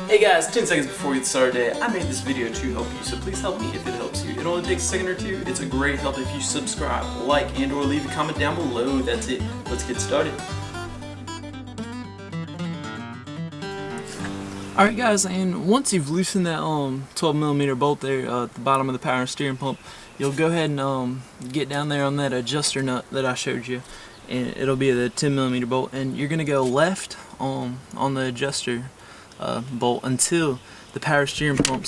Hey guys, 10 seconds before we get started today, I made this video to help you, so please help me if it helps you. It only takes a second or two. It's a great help if you subscribe, like, and or leave a comment down below. That's it. Let's get started. Alright guys, and once you've loosened that 12mm bolt there at the bottom of the power steering pump, you'll go ahead and get down there on that adjuster nut that I showed you, and it'll be the 10mm bolt, and you're going to go left on the adjuster bolt until the power steering pump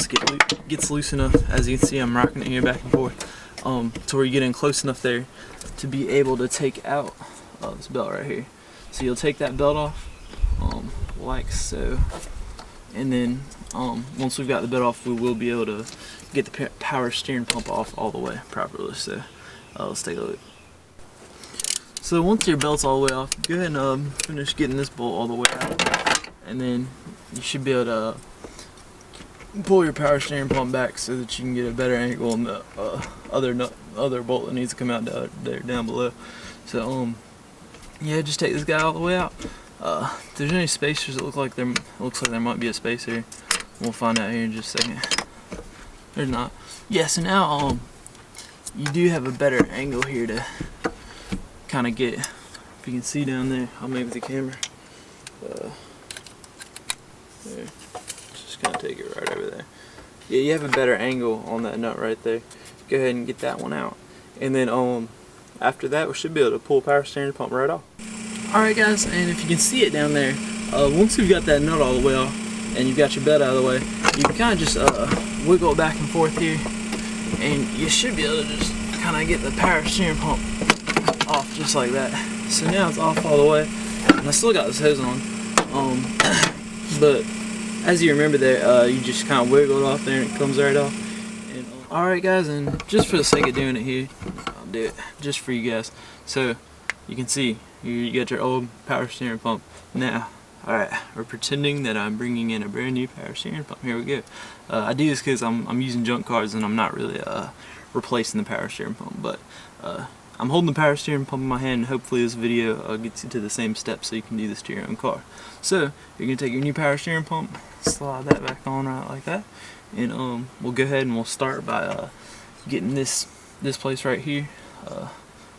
gets loose enough. As you can see, I'm rocking it here back and forth to where you get in close enough there to be able to take out this belt right here. So you'll take that belt off like so, and then once we've got the belt off, we will be able to get the power steering pump off all the way properly. So let's take a look. So once your belt's all the way off, go ahead and finish getting this bolt all the way out, and then you should be able to pull your power steering pump back so that you can get a better angle on the other bolt that needs to come out down below. So yeah, just take this guy all the way out. If there's any spacers, it looks like there might be a spacer. We'll find out here in just a second. There's not. Yeah, so now you do have a better angle here to kind of get. If you can see down there, I'll move the camera. There. Just gonna take it right over there. Yeah, you have a better angle on that nut right there. Go ahead and get that one out, and then after that we should be able to pull power steering pump right off. Alright guys, and if you can see it down there, once you've got that nut all the way off and you've got your belt out of the way, you can kind of just wiggle it back and forth here, and you should be able to just kind of get the power steering pump off just like that. So now it's off all the way, and I still got this hose on, but as you remember there, you just kind of wiggle it off there and it comes right off. Alright guys, and just for the sake of doing it here, I'll do it just for you guys. So you can see you got your old power steering pump. Now, alright, we're pretending that I'm bringing in a brand new power steering pump. Here we go. I do this because I'm using junk cars and I'm not really replacing the power steering pump, but I'm holding the power steering pump in my hand, and hopefully this video gets you to the same steps so you can do this to your own car. So you're going to take your new power steering pump, slide that back on right like that, and we'll go ahead and we'll start by getting this place right here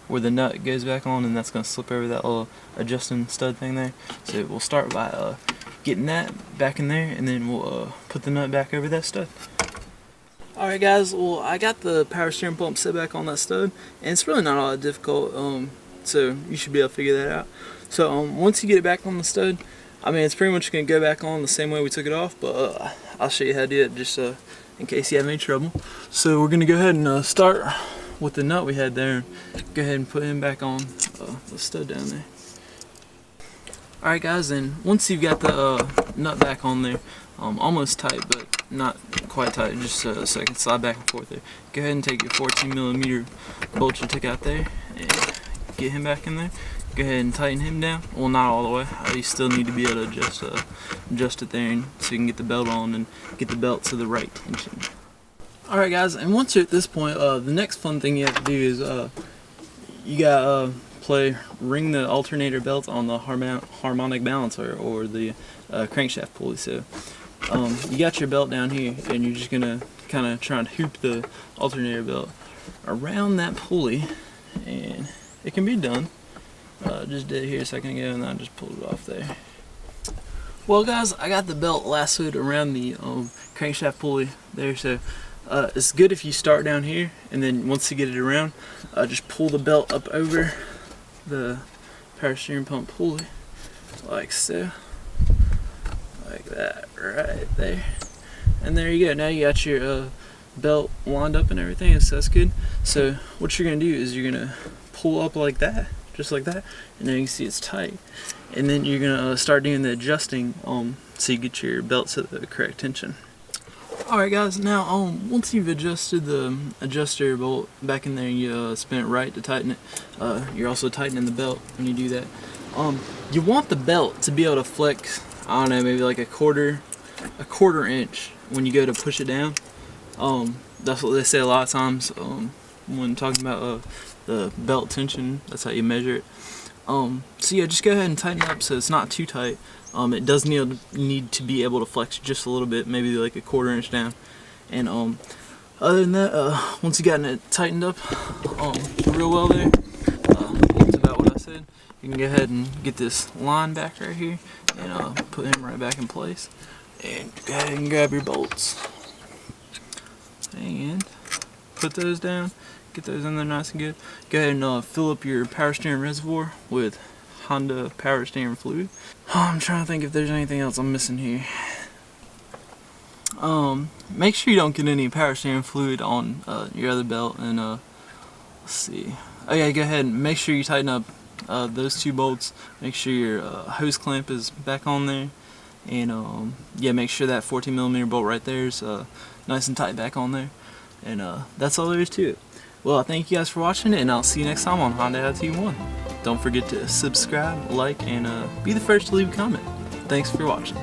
where the nut goes back on, and that's going to slip over that little adjusting stud thing there. So we'll start by getting that back in there, and then we'll put the nut back over that stud. Alright guys, well I got the power steering pump set back on that stud, and it's really not all that difficult, so you should be able to figure that out. So once you get it back on the stud, I mean it's pretty much going to go back on the same way we took it off, but I'll show you how to do it just in case you have any trouble. So we're going to go ahead and start with the nut we had there, and go ahead and put him back on the stud down there. Alright guys, and once you've got the nut back on there, almost tight but not quite tight, just so I can slide back and forth there, go ahead and take your 14mm bolt you took out there and get him back in there. Go ahead and tighten him down. Well, not all the way. You still need to be able to adjust it there, and so you can get the belt on and get the belt to the right tension. Alright guys, and once you're at this point, the next fun thing you have to do is you got ring the alternator belt on the harmonic balancer or the crankshaft pulley. So you got your belt down here, and you're just gonna kind of try and hoop the alternator belt around that pulley, and it can be done. Just did it here a second ago, and I just pulled it off there. Well guys, I got the belt lassoed around the crankshaft pulley there, so it's good if you start down here, and then once you get it around, just pull the belt up over the power steering pump pulley like so, like that right there, and there you go. Now you got your belt lined up and everything, so that's good. So what you're gonna do is you're gonna pull up like that, just like that, and then you can see it's tight, and then you're gonna start doing the adjusting so you get your belt to the correct tension. Alright guys, now once you've adjusted the adjuster bolt back in there, you spin it right to tighten it. You're also tightening the belt when you do that. You want the belt to be able to flex, I don't know, maybe like a quarter inch when you go to push it down. That's what they say a lot of times when talking about the belt tension. That's how you measure it. So yeah, just go ahead and tighten up so it's not too tight. It does need to be able to flex just a little bit, maybe like a 1/4 inch down. And other than that, once you got it tightened up real well there, that's about what I said. You can go ahead and get this line back right here and put him right back in place. And go ahead and grab your bolts and put those down. Get those in there nice and good. Go ahead and fill up your power steering reservoir with Honda power steering fluid. I'm trying to think if there's anything else I'm missing here. Make sure you don't get any power steering fluid on your other belt. And let's see. Oh yeah, go ahead and make sure you tighten up those 2 bolts. Make sure your hose clamp is back on there. And yeah, make sure that 14mm bolt right there is nice and tight back on there. And that's all there is to it. Well, thank you guys for watching, and I'll see you next time on Honda LT1. Don't forget to subscribe, like, and be the first to leave a comment. Thanks for watching.